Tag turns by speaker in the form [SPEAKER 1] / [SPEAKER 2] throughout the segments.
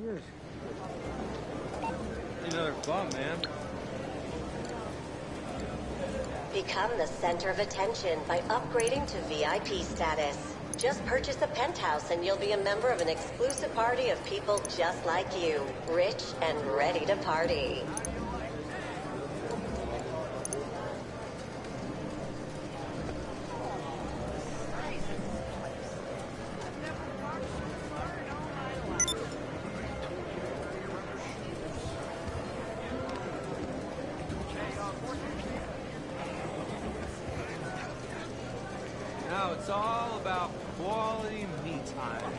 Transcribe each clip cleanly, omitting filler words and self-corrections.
[SPEAKER 1] Cheers.
[SPEAKER 2] Another bum, man.
[SPEAKER 3] Become the center of attention by upgrading to VIP status. Just purchase a penthouse and you'll be a member of an exclusive party of people just like you, rich and ready to party.
[SPEAKER 2] Now it's all about quality me time.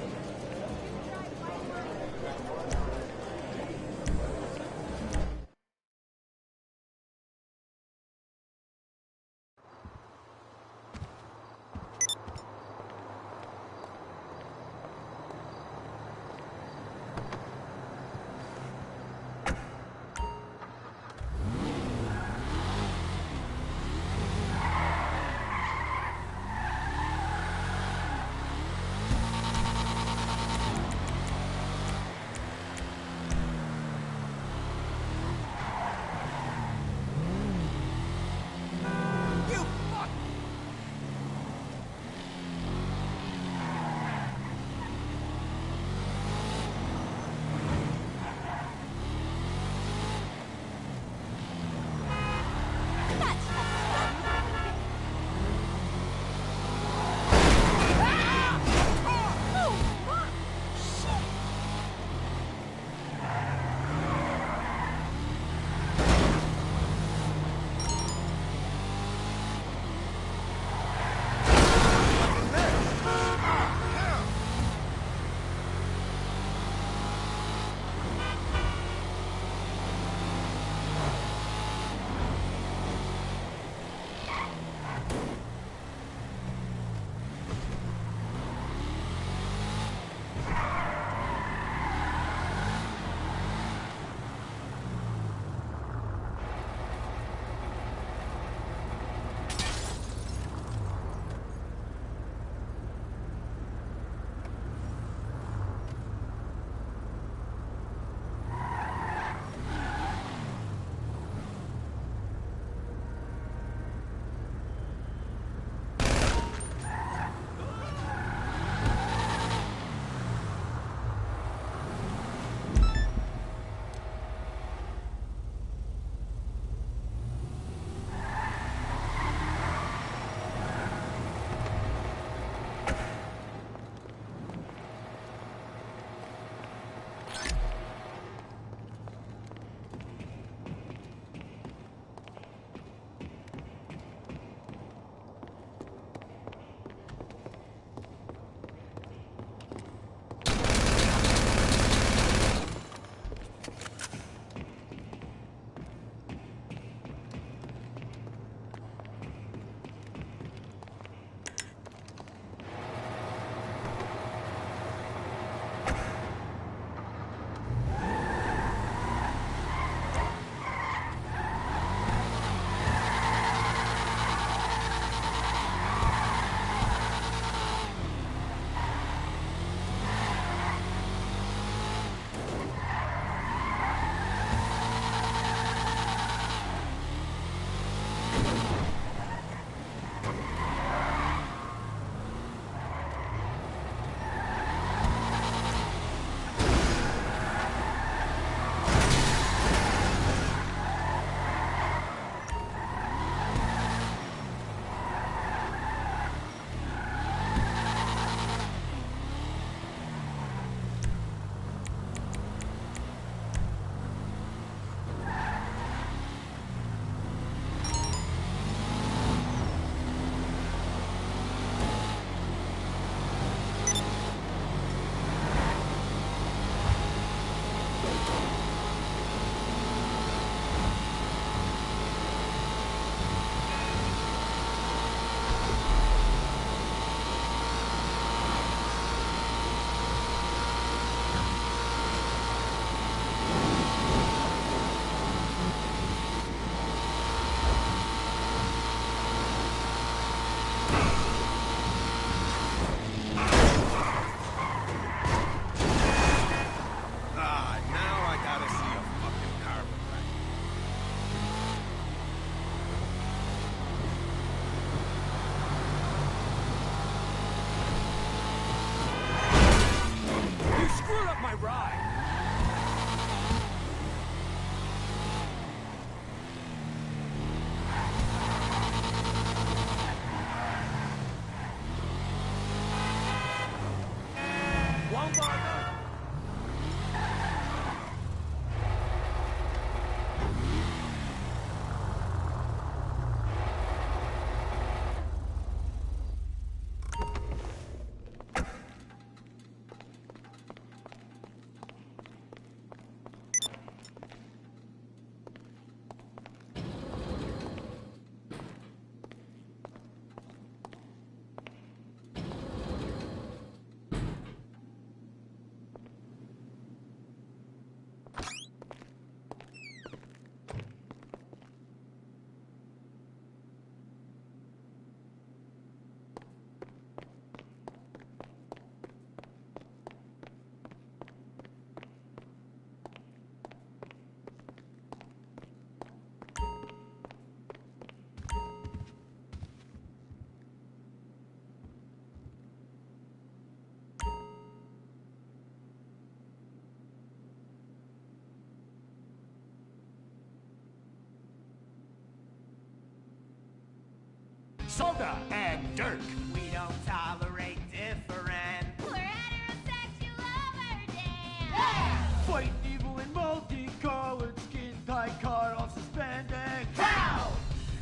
[SPEAKER 1] Soda and Dirk.
[SPEAKER 4] We don't tolerate different.
[SPEAKER 5] We're heterosexual overdance.
[SPEAKER 4] Fight evil in multicolored skin, tight cut off suspended.
[SPEAKER 1] Pow!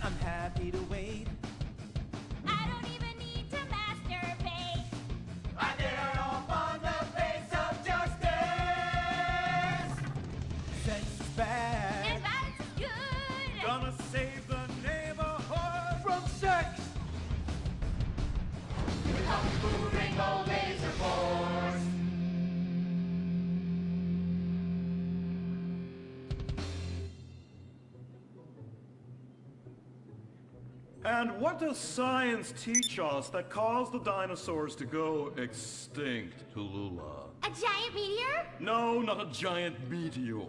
[SPEAKER 4] I'm happy to wait.
[SPEAKER 5] I don't even need to masturbate.
[SPEAKER 4] I did it all on the face of justice. Sex is bad.
[SPEAKER 5] And violence is good.
[SPEAKER 4] Gonna save the neighborhood from sex.
[SPEAKER 1] Rainbow Laser Force.
[SPEAKER 6] And what does science teach us that caused the dinosaurs to go extinct, Tallulah?
[SPEAKER 5] A giant meteor?
[SPEAKER 6] No, not a giant meteor.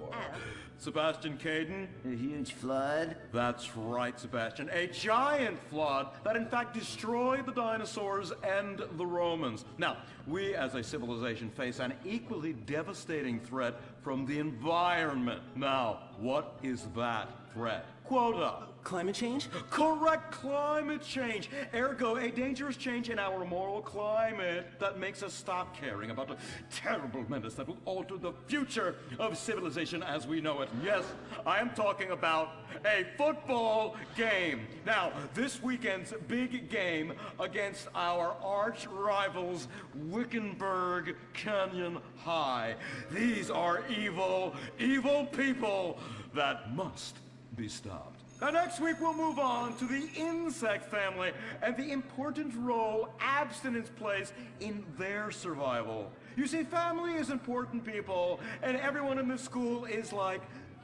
[SPEAKER 6] Sebastian Caden?
[SPEAKER 7] A huge flood?
[SPEAKER 6] That's right, Sebastian. A giant flood that in fact destroyed the dinosaurs and the Romans. Now, we as a civilization face an equally devastating threat from the environment. Now, what is that threat? Quota.
[SPEAKER 4] Climate change?
[SPEAKER 6] Correct, climate change. Ergo, a dangerous change in our moral climate that makes us stop caring about the terrible menace that will alter the future of civilization as we know it. Yes, I am talking about a football game. Now, this weekend's big game against our arch rivals, Wickenburg Canyon High. These are evil, evil people that must be stopped. Now next week we'll move on to the insect family and the important role abstinence plays in their survival. You see, family is important, people, and everyone in this school is like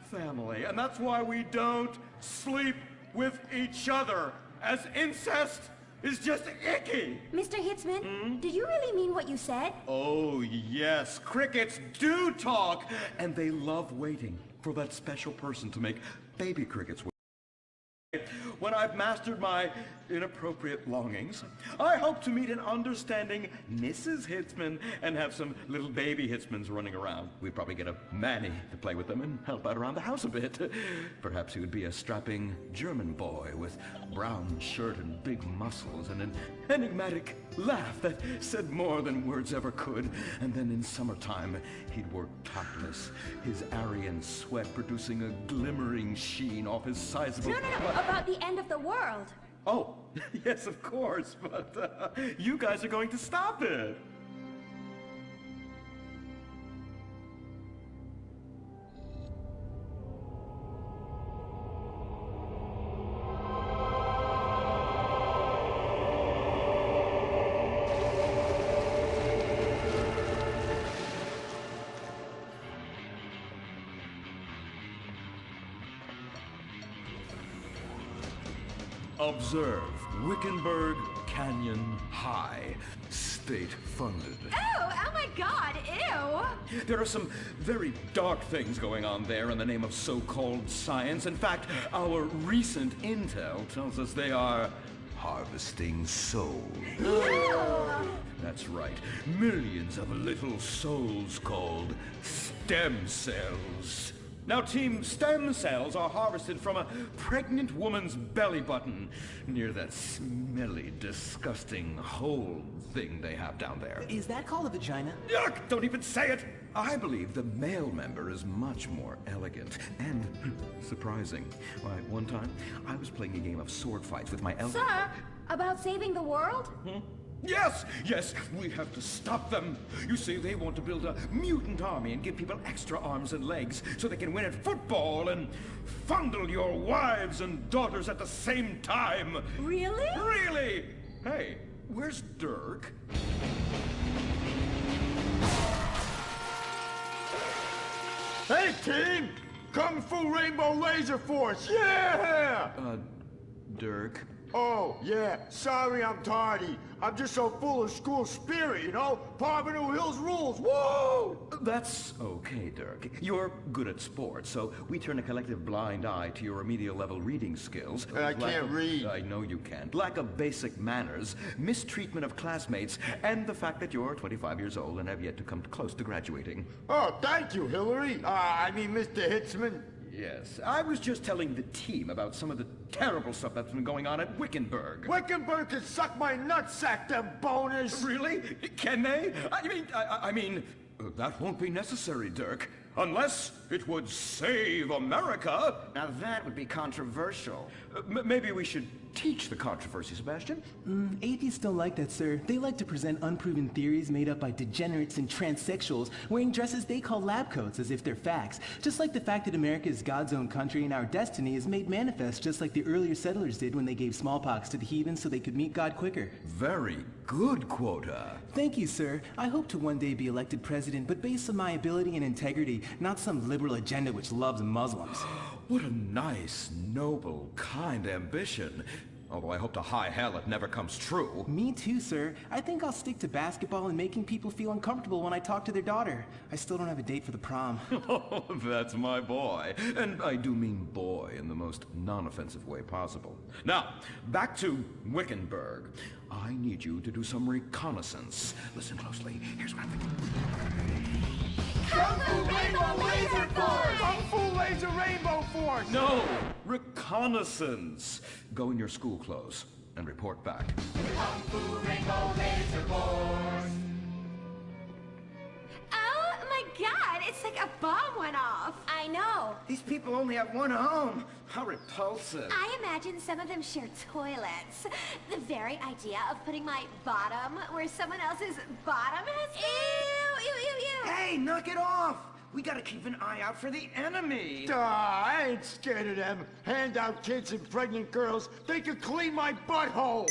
[SPEAKER 6] family. And that's why we don't sleep with each other, as incest is just icky.
[SPEAKER 5] Mr. Hitzman, did you really mean what you said?
[SPEAKER 6] Oh yes, crickets do talk, and they love waiting for that special person to make baby crickets. When I've mastered my inappropriate longings, I hope to meet an understanding Mrs. Hitzman and have some little baby Hitzmans running around. We'd probably get a Manny to play with them and help out around the house a bit. Perhaps he would be a strapping German boy with brown shirt and big muscles and an enigmatic laugh that said more than words ever could. And then in summertime, he'd work topless, his Aryan sweat producing a glimmering sheen off his sizable...
[SPEAKER 5] No, about the end of the world.
[SPEAKER 6] Oh, yes, of course, but you guys are going to stop it. Observe Wickenburg Canyon High, state-funded.
[SPEAKER 5] Oh my God, ew!
[SPEAKER 6] There are some very dark things going on there in the name of so-called science. In fact, our recent intel tells us they are harvesting souls. That's right, millions of little souls called stem cells. Now, Team Stem Cells are harvested from a pregnant woman's belly button near that smelly, disgusting hole thing they have down there.
[SPEAKER 4] Is that called a vagina?
[SPEAKER 6] Yuck! Don't even say it! I believe the male member is much more elegant and surprising. Why, one time, I was playing a game of sword fights with my elder...
[SPEAKER 5] Sir, about saving the world?
[SPEAKER 6] Yes, we have to stop them. You see, they want to build a mutant army and give people extra arms and legs so they can win at football and fondle your wives and daughters at the same time.
[SPEAKER 5] Really?
[SPEAKER 6] Really? Hey, where's Dirk?
[SPEAKER 1] Hey, team! Kung Fu Rainbow Laser Force, yeah!
[SPEAKER 6] Dirk?
[SPEAKER 1] Oh, yeah, sorry I'm tardy. I'm just so full of school spirit, you know? Parvenu Hills rules, woo!
[SPEAKER 6] That's okay, Dirk. You're good at sports, so we turn a collective blind eye to your remedial level reading skills.
[SPEAKER 1] I can't read.
[SPEAKER 6] I know you can't. Lack of basic manners, mistreatment of classmates, and the fact that you're 25 years old and have yet to come close to graduating.
[SPEAKER 1] Oh, thank you, Hillary. I mean, Mr. Hitzman.
[SPEAKER 6] Yes, I was just telling the team about some of the terrible stuff that's been going on at Wickenburg.
[SPEAKER 1] Wickenburg can suck my nutsack, them boners!
[SPEAKER 6] Really? Can they? I mean, that won't be necessary, Dirk. Unless it would save America.
[SPEAKER 7] Now that would be controversial.
[SPEAKER 6] Maybe we should teach the controversy, Sebastian.
[SPEAKER 8] Atheists don't like that, sir. They like to present unproven theories made up by degenerates and transsexuals wearing dresses they call lab coats as if they're facts. Just like the fact that America is God's own country and our destiny is made manifest just like the earlier settlers did when they gave smallpox to the heathens so they could meet God quicker.
[SPEAKER 6] Very good, Quota.
[SPEAKER 8] Thank you, sir. I hope to one day be elected president, but based on my ability and integrity, not some liberal agenda which loves Muslims.
[SPEAKER 6] What a nice, noble, kind ambition. Although I hope to high hell it never comes true.
[SPEAKER 8] Me too, sir. I think I'll stick to basketball and making people feel uncomfortable when I talk to their daughter. I still don't have a date for the prom.
[SPEAKER 6] Oh, that's my boy. And I do mean boy in the most non-offensive way possible. Now, back to Wickenburg. I need you to do some reconnaissance. Listen closely. Here's what I'm thinking.
[SPEAKER 1] Kung Fu Rainbow Laser Force! Kung Fu Laser Rainbow Force!
[SPEAKER 6] No! Reconnaissance! Go in your school clothes and report back.
[SPEAKER 4] Kung Fu Rainbow Laser Force!
[SPEAKER 5] Oh my god, it's like a bomb went off. I know.
[SPEAKER 7] These people only have one home. How repulsive.
[SPEAKER 5] I imagine some of them share toilets. The very idea of putting my bottom where someone else's bottom has been. Ew, ew, ew, ew.
[SPEAKER 7] Hey, knock it off! We gotta keep an eye out for the enemy.
[SPEAKER 1] I ain't scared of them. Handout kids and pregnant girls. They can clean my butthole.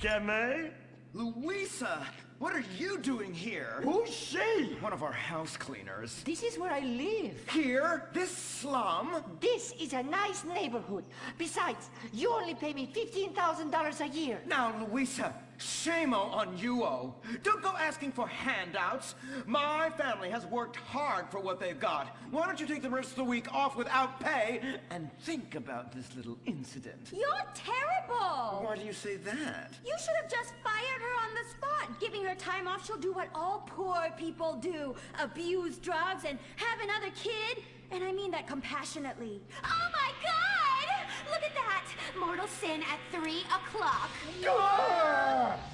[SPEAKER 1] Can they?
[SPEAKER 7] Louisa, what are you doing here?
[SPEAKER 1] Who's she?
[SPEAKER 7] One of our house cleaners.
[SPEAKER 9] This is where I live.
[SPEAKER 7] Here? This slum?
[SPEAKER 9] This is a nice neighborhood. Besides, you only pay me $15,000 a year.
[SPEAKER 7] Now, Louisa, shame-o on you-o. Don't go asking for handouts. My family has worked hard for what they've got. Why don't you take the rest of the week off without pay and think about this little incident?
[SPEAKER 5] You're terrible.
[SPEAKER 7] Why do you say that?
[SPEAKER 5] You should have just fired her on the spot. Giving her time off, she'll do what all poor people do. Abuse drugs and have another kid. And I mean that compassionately. Oh my god! Look at that! Mortal sin at 3 o'clock.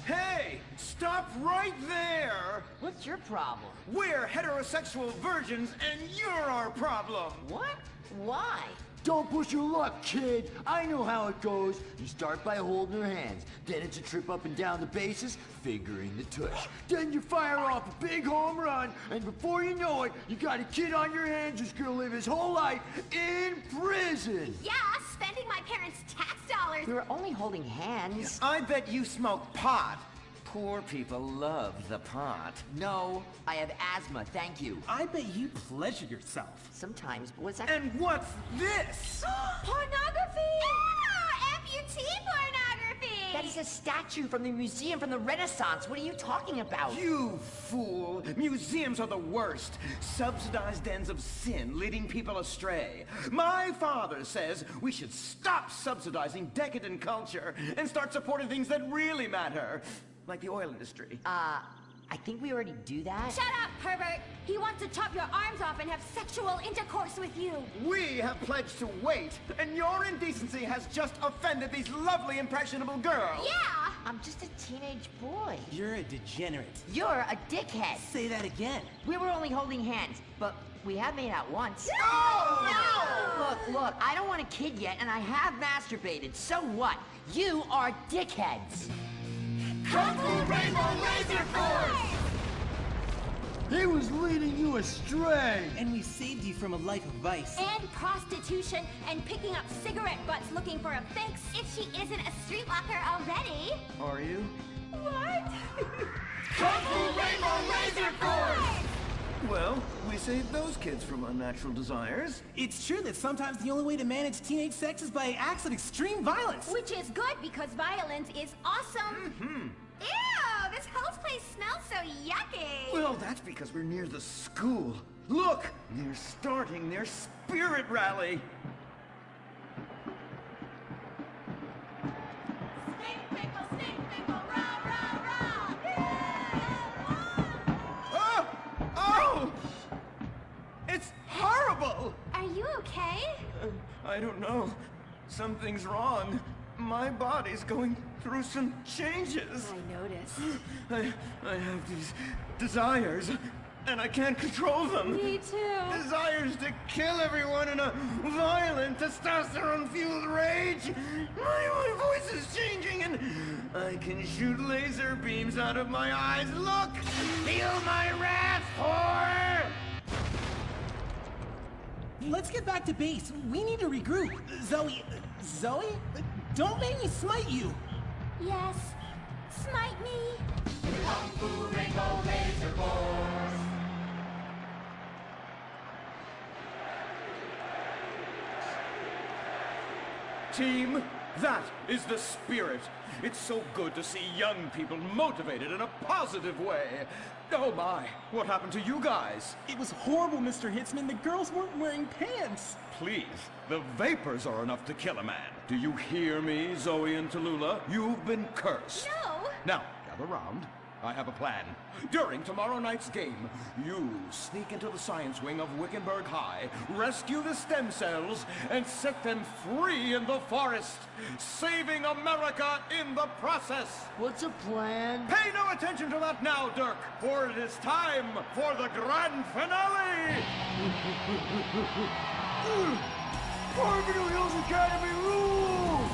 [SPEAKER 7] Hey, stop right there!
[SPEAKER 9] What's your problem?
[SPEAKER 7] We're heterosexual virgins and you're our problem!
[SPEAKER 9] What? Why?
[SPEAKER 10] Don't push your luck, kid. I know how it goes. You start by holding her hands. Then it's a trip up and down the bases, fingering the tush. Then you fire off a big home run, and before you know it, you got a kid on your hands who's gonna live his whole life in prison.
[SPEAKER 5] Yeah, spending my parents' tax dollars.
[SPEAKER 9] We were only holding hands.
[SPEAKER 7] I bet you smoke pot. Poor people love the pot.
[SPEAKER 9] No, I have asthma, thank you.
[SPEAKER 8] I bet you pleasure yourself.
[SPEAKER 9] Sometimes, but what's that?
[SPEAKER 7] And what's this?
[SPEAKER 5] Pornography! Ah, amputee pornography!
[SPEAKER 9] That is a statue from the museum from the Renaissance. What are you talking about?
[SPEAKER 7] You fool! Museums are the worst. Subsidized dens of sin, leading people astray. My father says we should stop subsidizing decadent culture and start supporting things that really matter. Like the oil industry.
[SPEAKER 9] I think we already do that.
[SPEAKER 5] Shut up, pervert! He wants to chop your arms off and have sexual intercourse with you.
[SPEAKER 7] We have pledged to wait, and your indecency has just offended these lovely, impressionable girls.
[SPEAKER 5] Yeah!
[SPEAKER 9] I'm just a teenage boy.
[SPEAKER 8] You're a degenerate.
[SPEAKER 9] You're a dickhead.
[SPEAKER 8] Say that again.
[SPEAKER 9] We were only holding hands, but we have made out once.
[SPEAKER 7] No!
[SPEAKER 9] Look, I don't want a kid yet, and I have masturbated. So what? You are dickheads.
[SPEAKER 4] Kung Fu Rainbow Laser Force!
[SPEAKER 10] He was leading you astray.
[SPEAKER 8] And we saved you from a life of vice.
[SPEAKER 5] And prostitution and picking up cigarette butts looking for a fix if she isn't a streetwalker already.
[SPEAKER 7] Are you?
[SPEAKER 5] What?
[SPEAKER 4] Kung Fu Rainbow Laser Force!
[SPEAKER 7] Well, we saved those kids from unnatural desires.
[SPEAKER 8] It's true that sometimes the only way to manage teenage sex is by acts of extreme violence.
[SPEAKER 5] Which is good because violence is awesome. Ew, this whole place smells so yucky.
[SPEAKER 7] Well, that's because we're near the school. Look, they're starting their spirit rally.
[SPEAKER 5] Stink pickle, rah, rah, rah.
[SPEAKER 7] Oh! It's horrible!
[SPEAKER 5] Are you okay?
[SPEAKER 7] I don't know. Something's wrong. My body's going through some changes.
[SPEAKER 5] I noticed.
[SPEAKER 7] I have these desires, and I can't control them.
[SPEAKER 5] Me too.
[SPEAKER 7] Desires to kill everyone in a violent, testosterone-fueled rage. My voice is changing, and I can shoot laser beams out of my eyes. Look! Feel my wrath, whore!
[SPEAKER 8] Let's get back to base. We need to regroup. Zoe? Don't make me smite you.
[SPEAKER 5] Yes. Smite me.
[SPEAKER 4] Kung Fu Rainbow Laser Force.
[SPEAKER 6] Team, that is the spirit. It's so good to see young people motivated in a positive way. Oh my, what happened to you guys?
[SPEAKER 8] It was horrible, Mr. Hitzman. The girls weren't wearing pants.
[SPEAKER 6] Please, the vapors are enough to kill a man. Do you hear me, Zoe and Tallulah? You've been cursed.
[SPEAKER 5] No.
[SPEAKER 6] Now, gather round. I have a plan. During tomorrow night's game, you sneak into the science wing of Wickenburg High, rescue the stem cells, and set them free in the forest, saving America in the process.
[SPEAKER 10] What's a plan?
[SPEAKER 6] Pay no attention to that now, Dirk, for it is time for the grand finale!
[SPEAKER 1] Parvenu Hills Academy rules!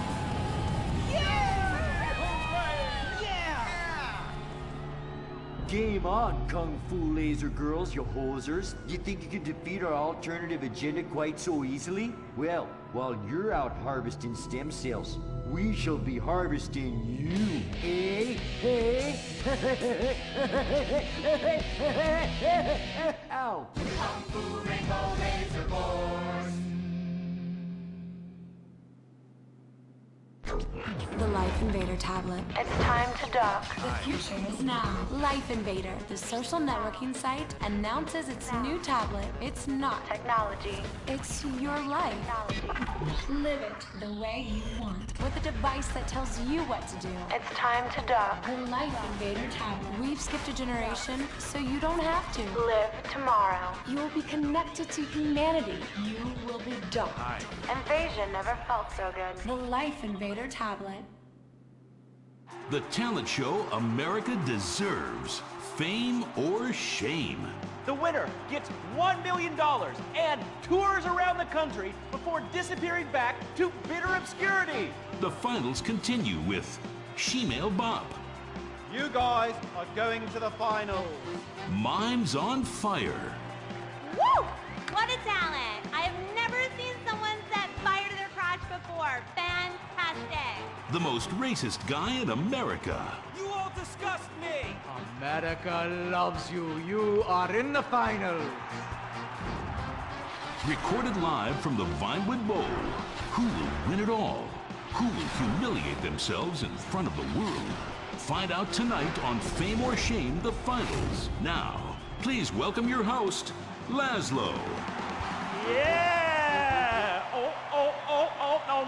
[SPEAKER 10] Game on, Kung Fu Laser Girls, you hosers. You think you can defeat our alternative agenda quite so easily? Well, while you're out harvesting stem cells, we shall be harvesting you, eh? Hey? Ow!
[SPEAKER 4] Kung Fu Rainbow Laser Force.
[SPEAKER 11] The Life Invader tablet.
[SPEAKER 12] It's time to dock.
[SPEAKER 11] The future is now. Life Invader, the social networking site, announces its new tablet. It's not
[SPEAKER 12] technology.
[SPEAKER 11] It's your life. Live it the way you want. With a device that tells you what to do.
[SPEAKER 12] It's time to dock.
[SPEAKER 11] The Life Invader tablet. We've skipped a generation, so you don't have to.
[SPEAKER 12] Live tomorrow.
[SPEAKER 11] You will be connected to humanity. You will be docked.
[SPEAKER 12] Invasion never felt so good.
[SPEAKER 11] The Life Invader tablet.
[SPEAKER 13] The talent show America deserves. Fame or shame.
[SPEAKER 14] The winner gets $1 million and tours around the country before disappearing back to bitter obscurity.
[SPEAKER 13] The finals continue with Shemale Bop.
[SPEAKER 14] You guys are going to the finals.
[SPEAKER 13] Mimes on Fire.
[SPEAKER 15] Woo! What a talent! I have never seen someone set fire to their crotch before. Fantastic!
[SPEAKER 13] The most racist guy in America.
[SPEAKER 14] You all disgust me!
[SPEAKER 2] America loves you. You are in the finals.
[SPEAKER 13] Recorded live from the Vinewood Bowl. Who will win it all? Who will humiliate themselves in front of the world? Find out tonight on Fame or Shame, the finals. Now, please welcome your host, Laszlo.
[SPEAKER 14] Yeah!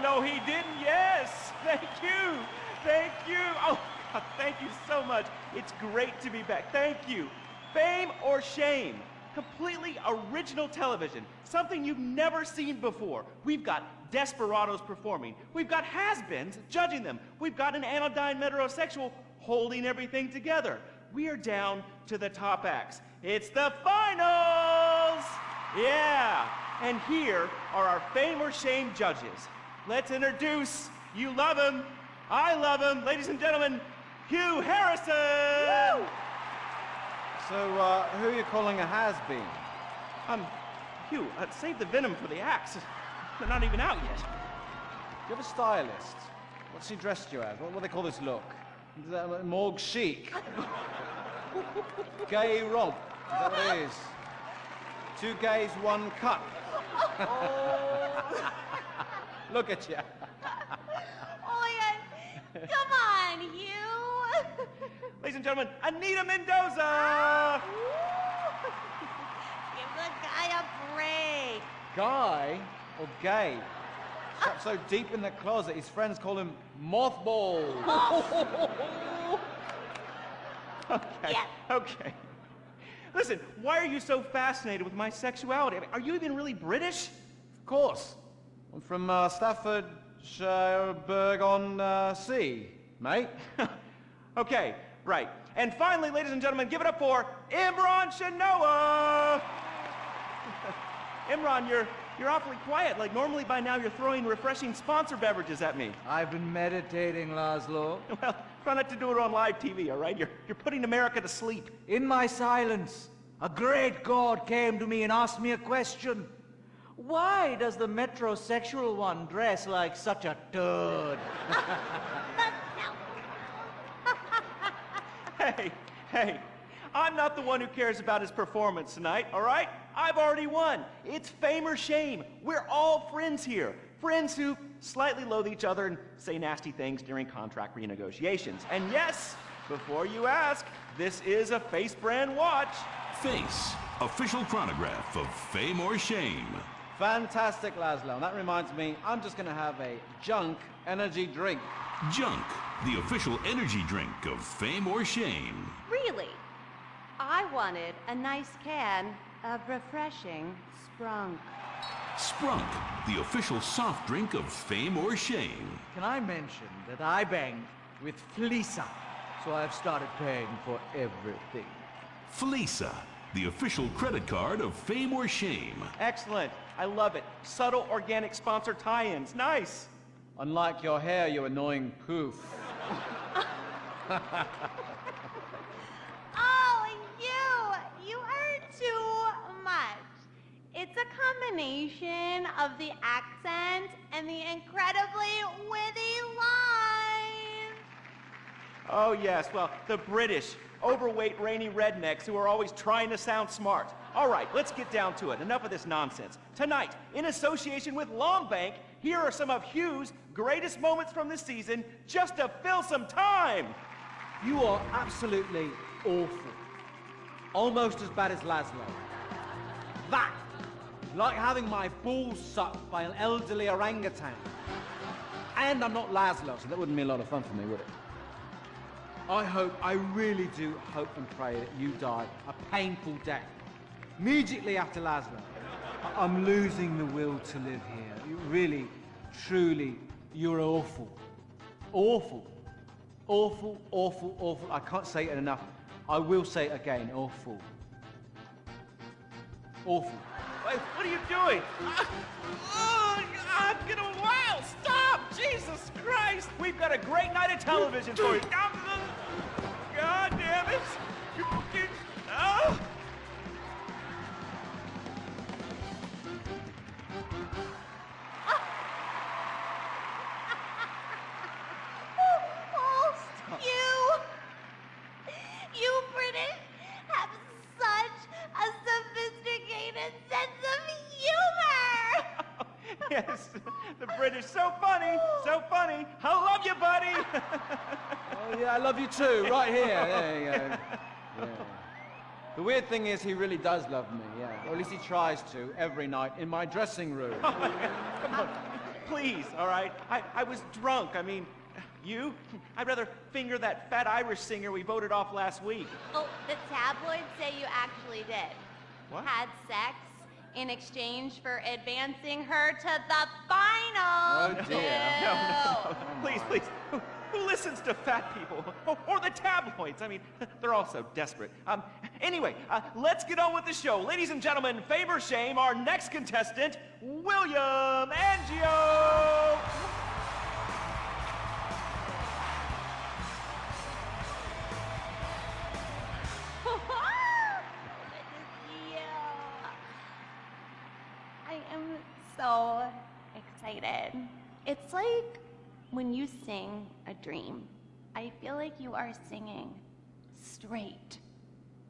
[SPEAKER 14] No, he didn't. Yes! Thank you! Thank you! Oh, thank you so much. It's great to be back. Thank you. Fame or Shame? Completely original television. Something you've never seen before. We've got desperados performing. We've got has-beens judging them. We've got an anodyne metrosexual holding everything together. We are down to the top acts. It's the finals! Yeah! And here are our Fame or Shame judges. Let's introduce, you love him, I love him, ladies and gentlemen, Hugh Harrison!
[SPEAKER 2] Woo! So, who are you calling a has-been?
[SPEAKER 14] Hugh, save the venom for the acts. They're not even out yet.
[SPEAKER 2] You have a stylist. What's he dressed you as? What do they call this look? Is that morgue chic? Gay romp. Is that what it is? 2 gays, 1 cut. Look at you.
[SPEAKER 15] Oh my God! Come on, you!
[SPEAKER 14] Ladies and gentlemen, Anita Mendoza!
[SPEAKER 15] Give the guy a break.
[SPEAKER 2] Guy or gay? Trapped so deep in the closet, his friends call him Mothball.
[SPEAKER 14] Okay, okay. Listen, why are you so fascinated with my sexuality? I mean, are you even really British?
[SPEAKER 2] Of course. I'm from Staffordshire-on-Sea, mate.
[SPEAKER 14] Okay, right. And finally, ladies and gentlemen, give it up for Imran Shinoa! Imran, you're awfully quiet. Like, normally by now you're throwing refreshing sponsor beverages at me.
[SPEAKER 16] I've been meditating, Laszlo.
[SPEAKER 14] Well, try not to do it on live TV, all right? You're putting America to sleep.
[SPEAKER 16] In my silence, a great god came to me and asked me a question. Why does the metrosexual one dress like such a turd?
[SPEAKER 14] Hey, I'm not the one who cares about his performance tonight, all right? I've already won. It's fame or shame. We're all friends here. Friends who slightly loathe each other and say nasty things during contract renegotiations. And yes, before you ask, this is a Face brand watch.
[SPEAKER 13] Face, official chronograph of Fame or Shame.
[SPEAKER 2] Fantastic, Laszlo. And that reminds me, I'm just going to have a Junk energy drink.
[SPEAKER 13] Junk, the official energy drink of Fame or Shame.
[SPEAKER 15] Really? I wanted a nice can of refreshing Sprunk.
[SPEAKER 13] Sprunk, the official soft drink of Fame or Shame.
[SPEAKER 16] Can I mention that I banged with Fleesa, so I've started paying for everything.
[SPEAKER 13] Fleesa, the official credit card of Fame or Shame.
[SPEAKER 14] Excellent. I love it. Subtle organic sponsor tie-ins. Nice.
[SPEAKER 2] Unlike your hair, you annoying poof.
[SPEAKER 15] Oh, you are too much. It's a combination of the accent and the incredibly witty lines.
[SPEAKER 14] Oh, yes. Well, the British, overweight, rainy rednecks who are always trying to sound smart. All right, let's get down to it. Enough of this nonsense. Tonight, in association with Longbank, here are some of Hugh's greatest moments from this season, just to fill some time.
[SPEAKER 2] You are absolutely awful. Almost as bad as Laszlo. That is like having my balls sucked by an elderly orangutan. And I'm not Laszlo, so that wouldn't be a lot of fun for me, would it? I really do hope and pray that you die a painful death. Immediately after Laszlo. I'm losing the will to live here. You really, truly, you're awful. Awful. Awful, awful, awful. I can't say it enough. I will say it again. Awful. Awful.
[SPEAKER 14] Wait, what are you doing? I'm gonna wow! Stop! Jesus Christ! We've got a great night of television for you. God damn it! Oh!
[SPEAKER 15] You British have such a sophisticated sense of humor!
[SPEAKER 14] Yes, the British, so funny, so funny. I love you, buddy!
[SPEAKER 2] Oh, yeah, I love you too, right here. There you go. Yeah. The weird thing is he really does love me, yeah. Or at least he tries to, every night, in my dressing room.
[SPEAKER 14] Come on, please, all right? I was drunk, I mean, you? I'd rather finger that fat Irish singer we voted off last week.
[SPEAKER 15] Oh, the tabloids say you actually did.
[SPEAKER 14] What?
[SPEAKER 15] Had sex in exchange for advancing her to the finals.
[SPEAKER 2] Oh, dear.
[SPEAKER 14] No. Please, please. Who listens to fat people? Or the tabloids? I mean, they're all so desperate. Anyway, let's get on with the show. Ladies and gentlemen, fame or shame, our next contestant, William Angio.
[SPEAKER 15] I am so excited. It's like when you sing a dream. I feel like you are singing straight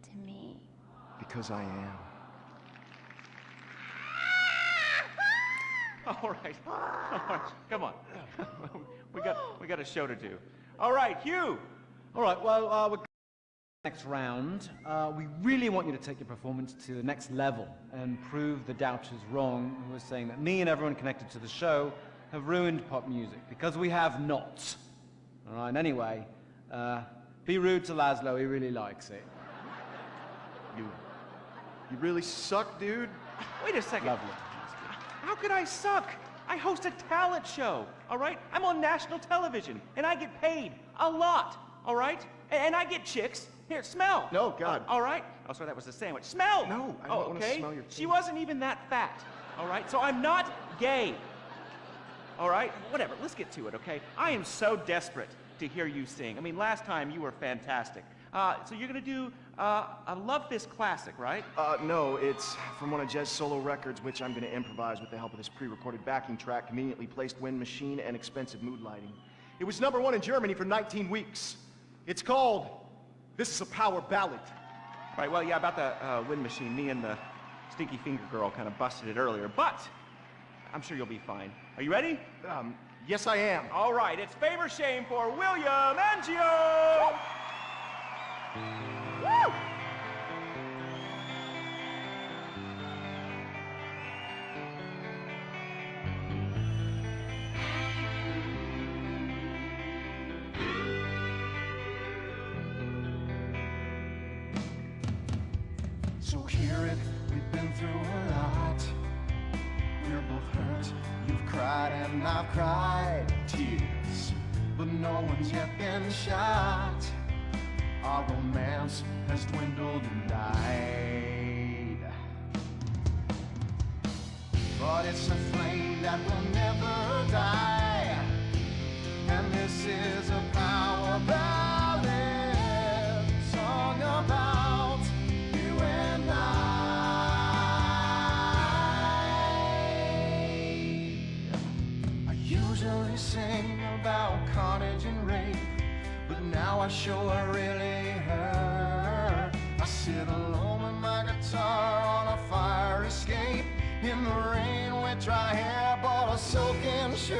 [SPEAKER 15] to me.
[SPEAKER 1] Because I am.
[SPEAKER 14] All right, come on. we got a show to do. All right, Hugh.
[SPEAKER 2] All right, well, we're next round. We really want you to take your performance to the next level and prove the doubters wrong who are saying that me and everyone connected to the show have ruined pop music, because we have not. All right, anyway, be rude to Laszlo, he really likes it.
[SPEAKER 1] You really suck, dude.
[SPEAKER 14] Wait a second.
[SPEAKER 2] Lovely.
[SPEAKER 14] How could I suck? I host a talent show, all right? I'm on national television, and I get paid a lot, all right? And I get chicks. Here, smell.
[SPEAKER 17] No, God.
[SPEAKER 14] All right? Oh, sorry, that was the sandwich. Smell!
[SPEAKER 17] No, I don't want to smell your
[SPEAKER 14] She wasn't even that fat, all right? So I'm not gay. All right? Whatever, let's get to it, okay? I am so desperate to hear you sing. I mean, last time you were fantastic. So you're gonna do a Love Fist classic, right?
[SPEAKER 17] No, it's from one of Jez's solo records, which I'm gonna improvise with the help of this pre-recorded backing track, conveniently placed wind machine and expensive mood lighting. It was #1 in Germany for 19 weeks. It's called This Is a Power Ballad.
[SPEAKER 14] Right, well, yeah, about the wind machine, me and the Stinky Finger Girl kind of busted it earlier, but I'm sure you'll be fine. Are you ready?
[SPEAKER 17] Yes, I am.
[SPEAKER 14] All right, it's Fame or Shame for William Angio! Woo!
[SPEAKER 18] So hear it, we've been through a lot. We're both hurt, you've cried and I've cried tears, but no one's yet been shot. Our romance has dwindled and died, but it's a flame that will never die. And this is a power ballad, song about you and I usually sing about carnage and rape, but now I sure really hurt. I sit alone with my guitar on a fire escape, in the rain with dry hair, but a silken shirt.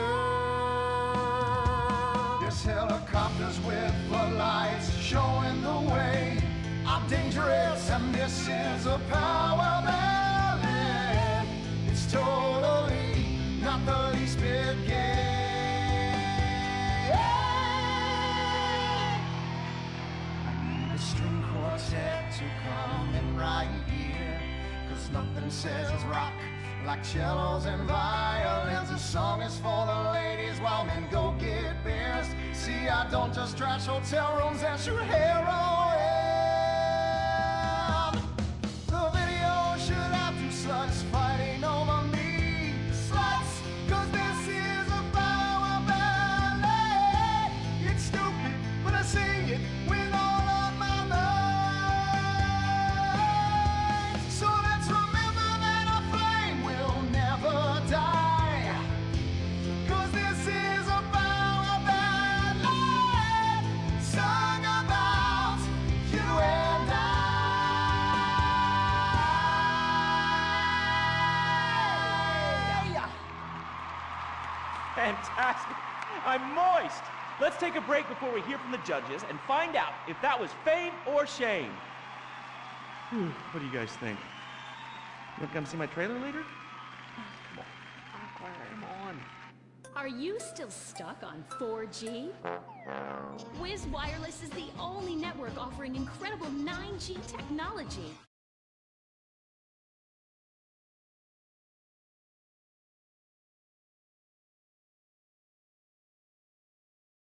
[SPEAKER 18] There's helicopters with floodlights showing the way. I'm dangerous and this is a power ballad. It's totally not the least bit gay. String quartet to come in right here, 'cause nothing says rock like cellos and violins. The song is for the ladies while men go get beers. See, I don't just trash hotel rooms and shoot heroin. The video should have two sluts fighting over me. Sluts, 'cause this is a power ballad. It's stupid, but I sing it with all of my might. So let's remember that our flame will never die, 'cause this is a power ballad, sung about you and I.
[SPEAKER 14] Fantastic. I'm moist. Let's take a break before we hear from the judges and find out if that was fame or shame. Whew, what do you guys think? You want to come see my trailer later? Come on.
[SPEAKER 19] Are you still stuck on 4G? Wiz Wireless is the only network offering incredible 9G technology.